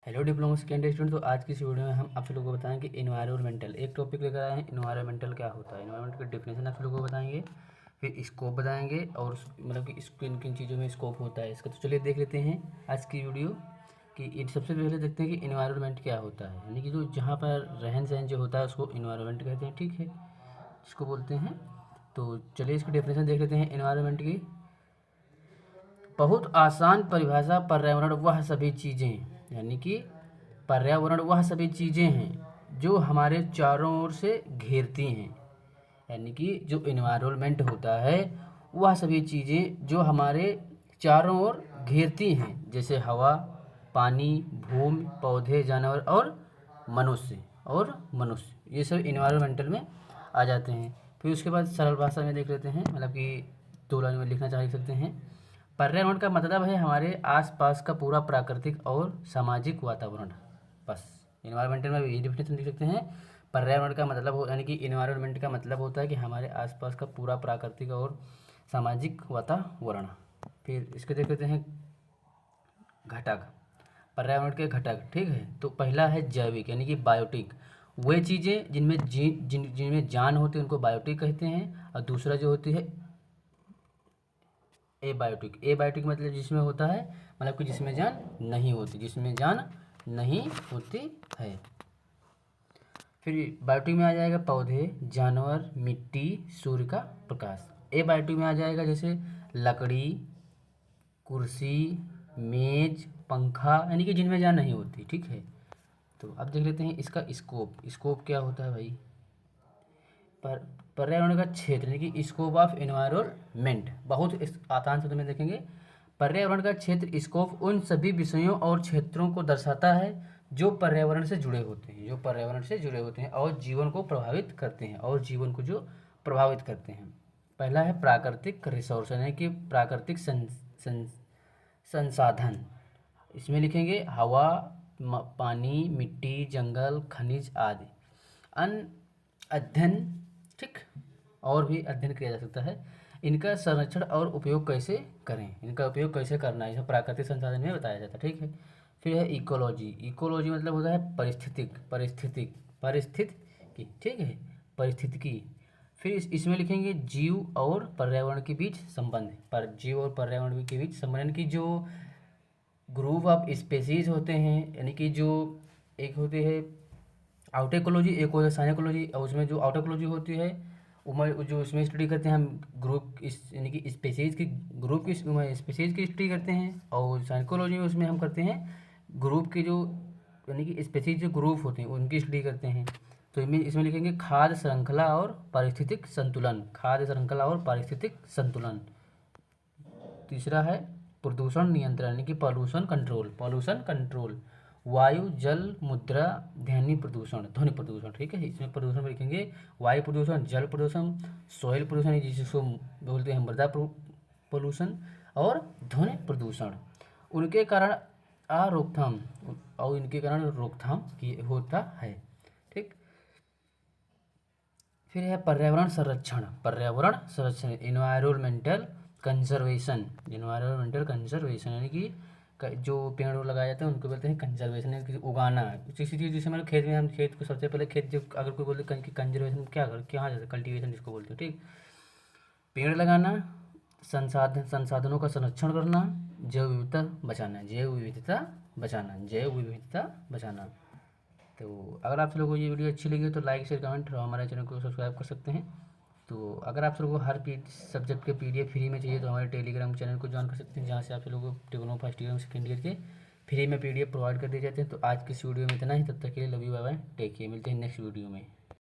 Hello diploma second student. तो आज की इस वीडियो में हम आप लोगों को बताएंगे इन्वायरमेंटल एक टॉपिक लेकर आए हैं। इन्वायरमेंटल क्या होता है, इन्वायरमेंट की डेफिनेशन आप लोगों को बताएंगे, फिर स्कोप बताएंगे और मतलब कि किन किन चीज़ों में स्कोप होता है इसका। तो चलिए देख लेते हैं आज की वीडियो कि सबसे पहले देखते हैं कि इन्वायरमेंट क्या होता है। यानी कि जो जहाँ पर रहन सहन जो होता है उसको इन्वायरमेंट कहते हैं, ठीक है, इसको बोलते हैं। तो चलिए इसकी डेफिनेशन देख लेते हैं इन्वायरमेंट की। बहुत आसान परिभाषा, पर्यावरण वह सभी चीज़ें, यानी कि पर्यावरण वह सभी चीज़ें हैं जो हमारे चारों ओर से घेरती हैं। यानी कि जो इन्वायरमेंट होता है वह सभी चीज़ें जो हमारे चारों ओर घेरती हैं, जैसे हवा, पानी, भूमि, पौधे, जानवर और मनुष्य ये सब इन्वायरमेंटल में आ जाते हैं। फिर उसके बाद सरल भाषा में देख लेते हैं, मतलब कि 2 लाइन में लिखना चाह सकते हैं। पर्यावरण का मतलब है हमारे आसपास का पूरा प्राकृतिक और सामाजिक वातावरण। बस इन्वायरमेंटल में यही डेफिनेशन लिख सकते हैं। पर्यावरण का मतलब हो, यानी कि इन्वायरमेंट का मतलब होता है कि हमारे आसपास का पूरा प्राकृतिक और सामाजिक वातावरण। फिर इसके देख लेते हैं घटक, पर्यावरण के घटक, ठीक है। तो पहला है जैविक, यानी कि बायोटिक, वे चीज़ें जिनमें जान होती है उनको बायोटिक कहते हैं। और दूसरा जो होती है एबायोटिक। एबायोटिक मतलब जिसमें होता है, मतलब कि जिसमें जान नहीं होती, जिसमें जान नहीं होती है। फिर बायोटिक में आ जाएगा पौधे, जानवर, मिट्टी, सूर्य का प्रकाश। एबायोटिक में आ जाएगा जैसे लकड़ी, कुर्सी, मेज, पंखा, यानी कि जिनमें जान नहीं होती, ठीक है। तो अब देख लेते हैं इसका स्कोप। स्कोप क्या होता है भाई? पर पर्यावरण का क्षेत्र, यानी कि स्कोप ऑफ एनवायरनमेंट। बहुत आसान शब्द में देखेंगे, पर्यावरण का क्षेत्र स्कोप उन सभी विषयों और क्षेत्रों को दर्शाता है जो पर्यावरण से जुड़े होते हैं, जो पर्यावरण से जुड़े होते हैं और जीवन को प्रभावित करते हैं, और जीवन को जो प्रभावित करते हैं। पहला है प्राकृतिक रिसोर्स, यानी कि प्राकृतिक संसाधन। इसमें लिखेंगे हवा, पानी, मिट्टी, जंगल, खनिज आदि। अन अध्ययन, ठीक, और भी अध्ययन किया जा सकता है। इनका संरक्षण और उपयोग कैसे करें, इनका उपयोग कैसे करना है, यह प्राकृतिक संसाधन में बताया जाता है, ठीक है। फिर है इकोलॉजी। इकोलॉजी मतलब होता है परिस्थितिकी, ठीक है, परिस्थितिकी। फिर इसमें लिखेंगे जीव और पर्यावरण के बीच संबंध, पर जीव और पर्यावरण के बीच संबंध की जो ग्रुप ऑफ स्पेसीज होते हैं, यानी कि जो एक होते हैं आउटर इकोलॉजी, एक होता है साइनोकोलॉजी। और उसमें जो आउटर इकोलॉजी होती है उमर जो उसमें स्टडी करते हैं हम ग्रुप इस, यानी कि स्पेसीज की ग्रुप की स्पेसीज की स्टडी करते हैं। और साइकोलॉजी में उसमें हम करते हैं ग्रुप के जो, यानी कि स्पेसीज जो ग्रुप होते हैं उनकी स्टडी करते हैं। तो इसमें लिखेंगे खाद्य श्रृंखला और पारिस्थितिक संतुलन, खाद्य श्रृंखला और पारिस्थितिक संतुलन। तीसरा है प्रदूषण नियंत्रण, यानी कि पॉल्यूशन कंट्रोल, वायु, जल, मुद्रा, ध्वनि प्रदूषण, ठीक है। इसमें प्रदूषण में लिखेंगे वायु प्रदूषण, जल प्रदूषण, सॉइल प्रदूषण जिसको बोलते हैं मृदा पोल्यूशन, और ध्वनि प्रदूषण। उनके कारण रोकथाम, और इनके कारण रोकथाम की होता है, ठीक। फिर है पर्यावरण संरक्षण, इन्वायरमेंटल कंजर्वेशन, यानी कि जो पेड़ लगाए जाते हैं उनको बोलते हैं कंजर्वेशन, यानी कि उगाना। किसी चीज़ जैसे हमारे खेत में, हम खेत को सबसे पहले खेत, जो अगर कोई बोलते हैं कि कंजर्वेशन क्या जाता है, कल्टीवेशन जिसको बोलते हैं, ठीक। पेड़ लगाना, संसाधनों का संरक्षण करना, जैव विविधता बचाना। तो अगर आप लोगों को ये वीडियो अच्छी लगी तो लाइक शेयर कमेंट और हमारे चैनल को सब्सक्राइब कर सकते हैं। तो अगर आप लोगों को हर सब्जेक्ट के PDF फ्री में चाहिए तो हमारे टेलीग्राम चैनल को ज्वाइन कर सकते हैं, जहाँ से आप लोगों को techno first year second year के फ्री में PDF प्रोवाइड कर दिए जाते हैं। तो आज की इस वीडियो में इतना ही, तब तक के लिए love you, bye bye, take care, मिलते हैं नेक्स्ट वीडियो में।